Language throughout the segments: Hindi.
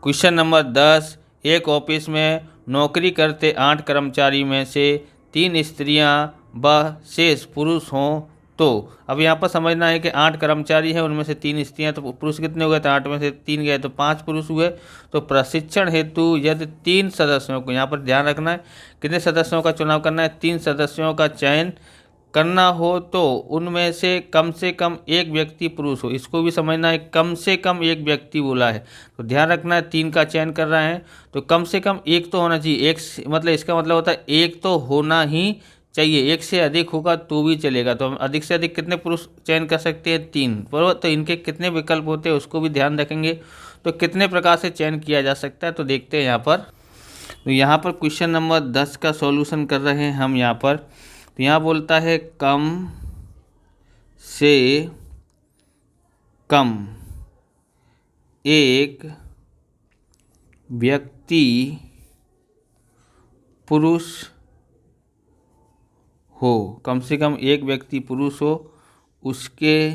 क्वेश्चन नंबर 10, एक ऑफिस में नौकरी करते 8 कर्मचारी में से 3 स्त्रियां व शेष पुरुष हों तो अब यहाँ पर समझना है कि 8 कर्मचारी हैं, उनमें से 3 स्त्रियां, तो पुरुष कितने हो गए? तो 8 में से 3 गए तो 5 पुरुष हुए। तो प्रशिक्षण हेतु यदि 3 सदस्यों को, यहाँ पर ध्यान रखना है कितने सदस्यों का चुनाव करना है, 3 सदस्यों का चयन करना हो तो उनमें से कम एक व्यक्ति पुरुष हो। इसको भी समझना है, कम से कम एक व्यक्ति बोला है तो ध्यान रखना है 3 का चयन कर रहे हैं तो कम से कम एक तो होना चाहिए। एक मतलब इसका मतलब होता है एक तो होना ही चाहिए, एक से अधिक होगा तो भी चलेगा। तो हम अधिक से अधिक कितने पुरुष चयन कर सकते हैं? 3, बराबर। तो इनके कितने विकल्प होते हैं उसको भी ध्यान रखेंगे। तो कितने प्रकार से चयन किया जा सकता है तो देखते हैं यहाँ पर। तो यहाँ पर क्वेश्चन नंबर 10 का सॉल्यूशन कर रहे हैं हम यहाँ पर। तो यहाँ बोलता है कम से कम एक व्यक्ति पुरुष हो, कम से कम एक व्यक्ति पुरुष हो, उसके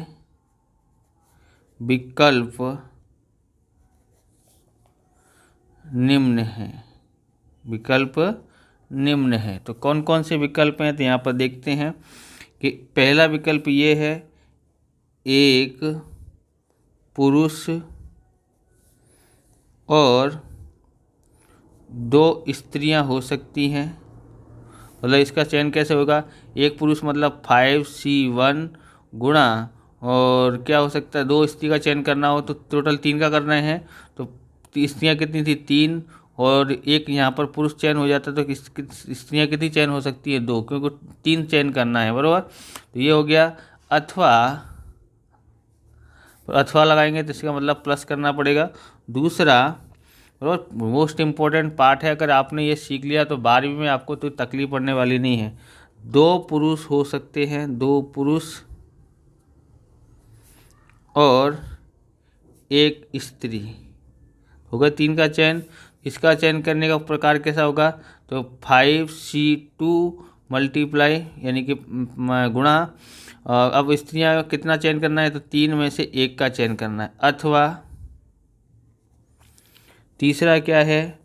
विकल्प निम्न हैं। विकल्प निम्न है। तो कौन कौन से विकल्प हैं तो यहाँ पर देखते हैं कि पहला विकल्प ये है, एक पुरुष और 2 स्त्रियां हो सकती हैं। मतलब इसका चयन कैसे होगा? एक पुरुष मतलब 5C1 गुणा, और क्या हो सकता है 2 स्त्री का चयन करना हो तो टोटल 3 का करना है। तो स्त्रियां कितनी थी? 3, और एक यहाँ पर पुरुष चयन हो जाता है तो स्त्रियां कितनी चयन हो सकती है? 2, क्योंकि 3 चयन करना है, बराबर। तो ये हो गया। अथवा लगाएंगे तो इसका मतलब प्लस करना पड़ेगा। दूसरा और मोस्ट इम्पोर्टेंट पार्ट है, अगर आपने ये सीख लिया तो 12वीं में आपको तो तकलीफ पड़ने वाली नहीं है। 2 पुरुष हो सकते हैं, 2 पुरुष और 1 स्त्री, होगा 3 का चयन। इसका चयन करने का प्रकार कैसा होगा? तो 5C2 मल्टीप्लाई यानी कि गुणा। अब स्त्रियां कितना चयन करना है? तो 3 में से 1 का चयन करना है। अथवा तीसरा क्या है?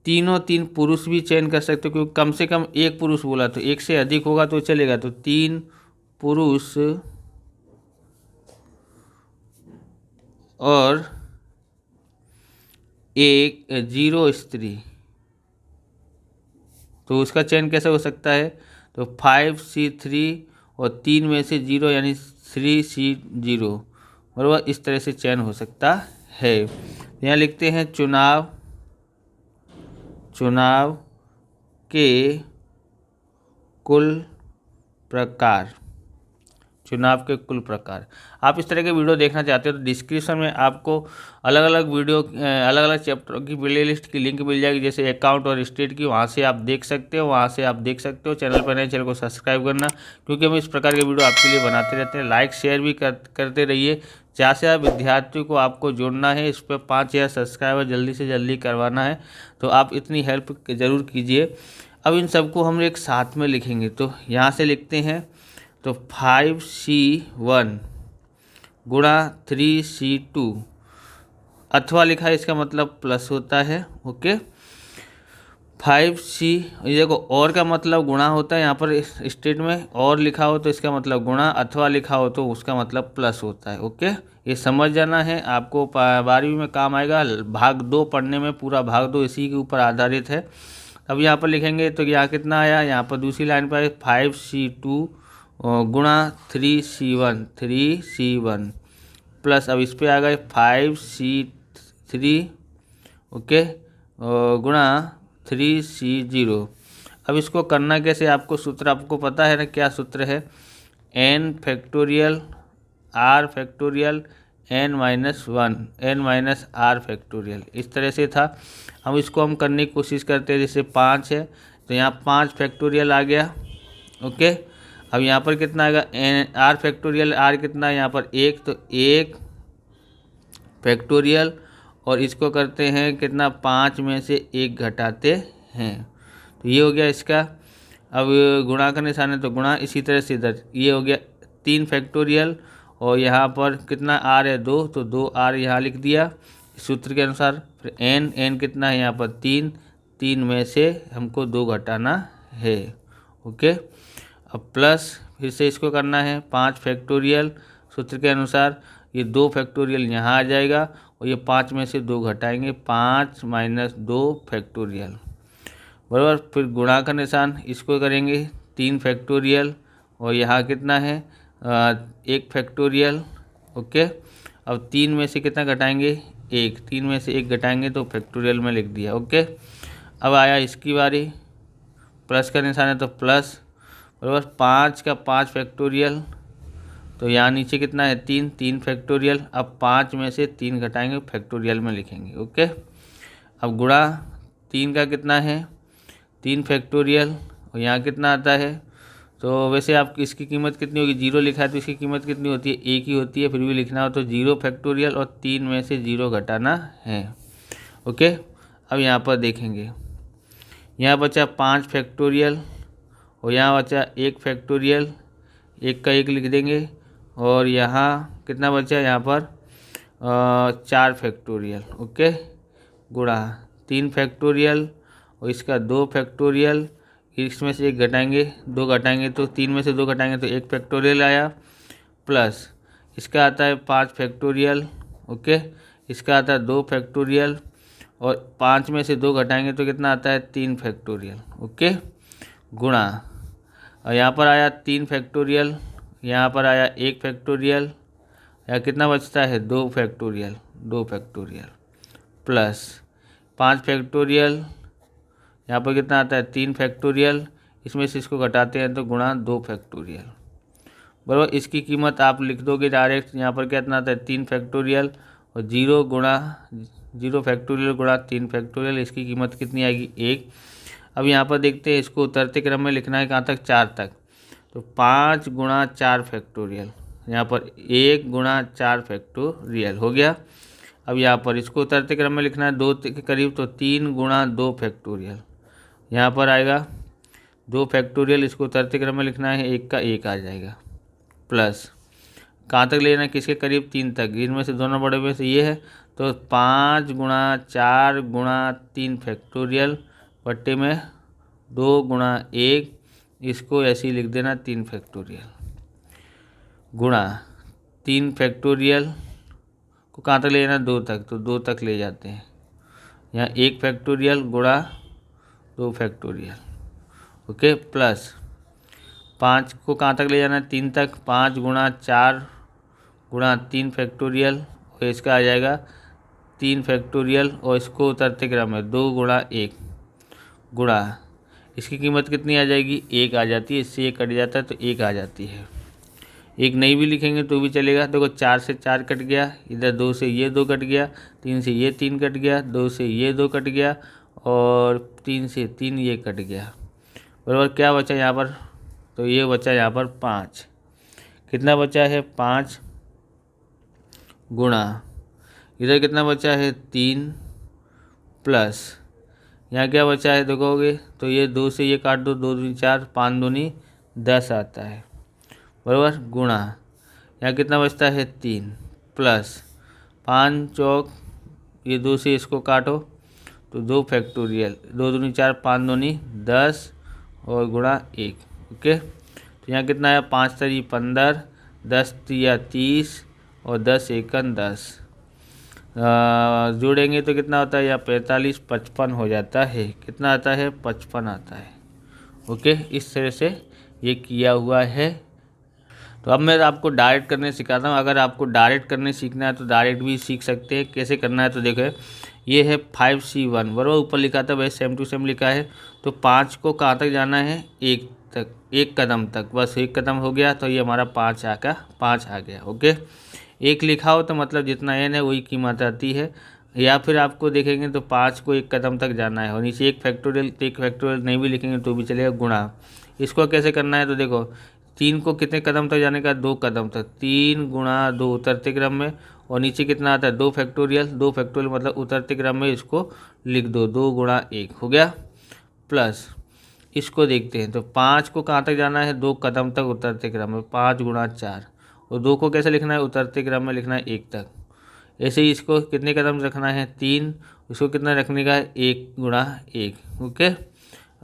3 पुरुष भी चयन कर सकते हो, क्योंकि कम से कम एक पुरुष बोला तो 1 से अधिक होगा तो चलेगा। तो 3 पुरुष और 0 स्त्री, तो उसका चयन कैसे हो सकता है? तो 5C3 और 3 में से 0 यानी 3C0, बराबर। इस तरह से चयन हो सकता है। यहाँ लिखते हैं चुनाव के कुल प्रकार। चुनाव के कुल प्रकार। आप इस तरह के वीडियो देखना चाहते हो तो डिस्क्रिप्शन में आपको अलग अलग वीडियो, अलग अलग चैप्टर की प्लेलिस्ट की लिंक मिल जाएगी, जैसे अकाउंट और स्टेट की, वहाँ से आप देख सकते हो। चैनल पर नए, चैनल को सब्सक्राइब करना, क्योंकि हम इस प्रकार के वीडियो आपके लिए बनाते रहते हैं। लाइक शेयर भी करते रहिए। जहाँ से आप विद्यार्थियों को आपको जोड़ना है, इस पर 5000 सब्सक्राइबर जल्दी से जल्दी करवाना है, तो आप इतनी हेल्प ज़रूर कीजिए। अब इन सबको हम एक साथ में लिखेंगे, तो यहाँ से लिखते हैं। तो 5C1 गुणा 3C2, अथवा लिखा है, इसका मतलब प्लस होता है, ओके। 5C, ये देखो और का मतलब गुणा होता है, यहाँ पर स्टेट में और लिखा हो तो इसका मतलब गुणा, अथवा लिखा हो तो उसका मतलब प्लस होता है, ओके। ये समझ जाना है, आपको 12वीं में काम आएगा। भाग 2 पढ़ने में, पूरा भाग 2 इसी के ऊपर आधारित है। अब यहाँ पर लिखेंगे तो यहाँ कितना आया? यहाँ पर दूसरी लाइन पर 5C2 गुणा 3C1 प्लस, अब इस पर आ गए 5C3, ओके, गुणा 3C0। अब इसको करना कैसे? आपको सूत्र आपको पता है ना, क्या सूत्र है? n factorial r factorial n -r factorial, इस तरह से था। हम इसको हम करने की कोशिश करते हैं। जैसे 5 है तो यहाँ 5 फैक्टोरियल आ गया, ओके। अब यहाँ पर कितना आएगा? r फैक्टोरियल, r कितना है यहाँ पर? 1, तो 1 फैक्टोरियल, और इसको करते हैं कितना? 5 में से 1 घटाते हैं, तो ये हो गया इसका। अब गुणा का निशान है तो गुणा, इसी तरह से इधर ये हो गया 3 फैक्टोरियल, और यहाँ पर कितना r है? 2, तो 2r यहाँ लिख दिया। इस सूत्र के अनुसार। फिर n कितना है यहाँ पर 3, 3 में से हमको 2 घटाना है। ओके, अब प्लस फिर से इसको करना है 5 फैक्टोरियल सूत्र के अनुसार। ये 2 फैक्टोरियल यहाँ आ जाएगा और ये 5 में से 2 घटाएंगे, 5 माइनस 2 फैक्टोरियल बराबर। फिर गुणा का निशान, इसको करेंगे 3 फैक्टोरियल और यहाँ कितना है 1 फैक्टोरियल। ओके, अब 3 में से कितना घटाएंगे 1, 3 में से 1 घटाएंगे तो फैक्टोरियल में लिख दिया। ओके, अब आया इसकी बारी, प्लस का निशान है तो प्लस बराबर 5 का 5 फैक्टोरियल, तो यहाँ नीचे कितना है 3, 3 फैक्टोरियल। अब 5 में से 3 घटाएंगे फैक्टोरियल में लिखेंगे। ओके, अब गुणा 3 का कितना है 3 फैक्टोरियल और यहाँ कितना आता है, तो वैसे आप इसकी कीमत कितनी होगी, 0 लिखा है तो इसकी कीमत कितनी होती है 1 ही होती है, फिर भी लिखना हो तो 0 फैक्टोरियल और 3 में से 0 घटाना है। ओके, अब यहाँ पर देखेंगे, यहाँ बचा 5 फैक्टोरियल और यहाँ बचा 1 फैक्टोरियल, 1 का 1 लिख देंगे और यहाँ कितना बचा यहाँ पर 4 फैक्टोरियल। ओके, गुणा 3 फैक्टोरियल और इसका 2 फैक्टोरियल, इसमें से 1 घटाएंगे 2 घटाएंगे तो 3 में से 2 घटाएंगे तो 1 फैक्टोरियल आया, प्लस इसका आता है 5 फैक्टोरियल। ओके, इसका आता है 2 फैक्टोरियल और 5 में से 2 घटाएंगे तो कितना आता है 3 फैक्टोरियल। ओके, गुणा और यहाँ पर आया 3 फैक्टोरियल, यहाँ पर आया 1 फैक्टोरियल, या कितना बचता है 2 फैक्टोरियल, 2 फैक्टोरियल प्लस 5 फैक्टोरियल, यहाँ पर कितना आता है 3 फैक्टोरियल, इसमें से इसको घटाते हैं तो गुणा 2 फैक्टोरियल बराबर। इसकी कीमत आप लिख दोगे डायरेक्ट, यहाँ पर कितना आता है 3 फैक्टोरियल और 0 फैक्टोरियल गुणा 3 फैक्टोरियल, इसकी कीमत कितनी आएगी 1। अब यहाँ पर देखते हैं, इसको उतरते क्रम में लिखना है कहाँ तक 4 तक, तो 5 गुणा 4 फैक्टोरियल, यहाँ पर 1 गुणा 4 फैक्टोरियल हो गया। अब यहाँ पर इसको उतरते क्रम में लिखना है 2 के करीब, तो 3 गुणा 2 फैक्टोरियल, यहाँ पर आएगा 2 फैक्टोरियल, इसको उतरते क्रम में लिखना है 1 का 1 आ जाएगा, प्लस कहाँ तक लेना है किसके करीब 3 तक, इनमें से दोनों बड़े में से ये है, तो 5 गुणा 4 गुणा 3 फैक्टोरियल बट्टे में 2 गुणा 1, इसको ऐसे ही लिख देना 3 फैक्टोरियल गुणा 3 फैक्टोरियल को कहाँ तक ले जाना 2 तक, तो 2 तक ले जाते हैं, यहाँ 1 फैक्टोरियल गुणा 2 फैक्टोरियल। ओके, प्लस 5 को कहाँ तक ले जाना है 3 तक, 5 गुणा 4 गुणा 3 फैक्टोरियल और इसका आ जाएगा 3 फैक्टोरियल और इसको उतरते क्रम में 2 गुणा 1 गुणा, इसकी कीमत कितनी आ जाएगी 1 आ जाती है, इससे 1 कट जाता है तो 1 आ जाती है। 1 नहीं भी लिखेंगे तो भी चलेगा, देखो 4 से 4 कट गया, इधर 2 से ये 2 कट गया, 3 से ये 3 कट गया, 2 से ये 2 कट गया और 3 से 3 ये कट गया बराबर। क्या बचा यहाँ पर, तो ये बचा यहाँ पर 5, कितना बचा है 5 गुणा इधर कितना बचा है 3 प्लस यहाँ क्या बचा है देखोगे तो ये 2 से ये काट दो, 2 दूनी 4, 5 दूनी 10 आता है बराबर, गुणा यहाँ कितना बचता है 3 प्लस 5 चौक ये 2 से इसको काटो तो 2 फैक्टोरियल, 2 दूनी 4, 5 दूनी 10 और गुणा 1। ओके, तो यहाँ कितना है 5 तरी 15, 10 तिया 30 और 10 एकन 10, जोड़ेंगे तो कितना होता है या 45 55 हो जाता है, कितना आता है 55 आता है। ओके, इस तरह से ये किया हुआ है। तो अब मैं आपको डायरेक्ट करने सिखाता हूँ, अगर आपको डायरेक्ट करने सीखना है तो डायरेक्ट भी सीख सकते हैं। कैसे करना है तो देखो, ये है 5C1 बराबर, ऊपर लिखा था वैसे सेम टू सेम लिखा है, तो 5 को कहाँ तक जाना है 1 तक, 1 कदम तक, बस 1 कदम हो गया तो ये हमारा 5 आ गया। ओके, 1 लिखा हो तो मतलब जितना n है वही कीमत आती है, या फिर आपको देखेंगे तो 5 को 1 कदम तक जाना है और नीचे 1 फैक्टोरियल नहीं भी लिखेंगे तो भी चलेगा, गुणा। इसको कैसे करना है तो देखो, 3 को कितने कदम तक जाने का 2 कदम तक, 3 गुणा 2 उतरते क्रम में और नीचे कितना आता है 2 फैक्टोरियल, 2 फैक्टोरियल मतलब उतरते क्रम में इसको लिख दो, 2 गुणा 1 हो गया, प्लस इसको देखते हैं तो 5 को कहाँ तक जाना है 2 कदम तक उतरते क्रम में, 5 गुणा 4 और 2 को कैसे लिखना है उतरते क्रम में लिखना है 1 तक, ऐसे ही इसको कितने कदम रखना है 3, इसको कितना रखने का है 1 गुणा 1। ओके,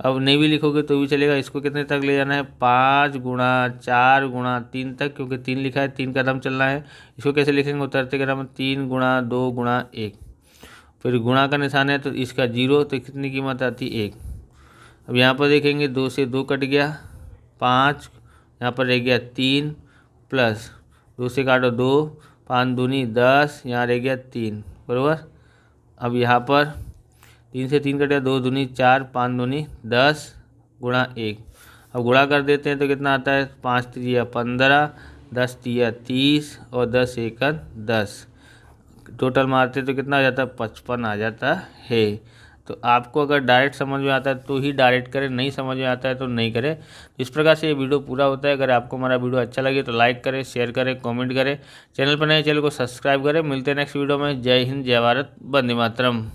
अब नहीं भी लिखोगे तो भी चलेगा। इसको कितने तक ले जाना है 5 गुणा 4 गुणा 3 तक, क्योंकि 3 लिखा है 3 कदम चलना है। इसको कैसे लिखेंगे उतरते क्रम 3 गुणा 2 गुणा 1, फिर गुणा का निशान है तो इसका 0, तो कितनी कीमत आती 1। अब यहाँ पर देखेंगे 2 से 2 कट गया, 5 यहाँ पर रह गया 3 प्लस 2 से काटो 2, 5 दूनी 10, यहाँ रह गया 3 बराबर। अब यहाँ पर 3 से 3 कट गया, 2 दूनी 4, 5 दूनी 10 गुणा 1। अब गुणा कर देते हैं तो कितना आता है 5 3 15, 10 3 30 और 10 1 10, टोटल मारते तो कितना आ जाता है 55 आ जाता है। तो आपको अगर डायरेक्ट समझ में आता है तो ही डायरेक्ट करें, नहीं समझ में आता है तो नहीं करें। इस प्रकार से ये वीडियो पूरा होता है। अगर आपको हमारा वीडियो अच्छा लगे तो लाइक करें, शेयर करें, कमेंट करें, चैनल पर नए चैनल को सब्सक्राइब करें। मिलते हैं नेक्स्ट वीडियो में। जय हिंद, जय भारत, वंदे मातरम।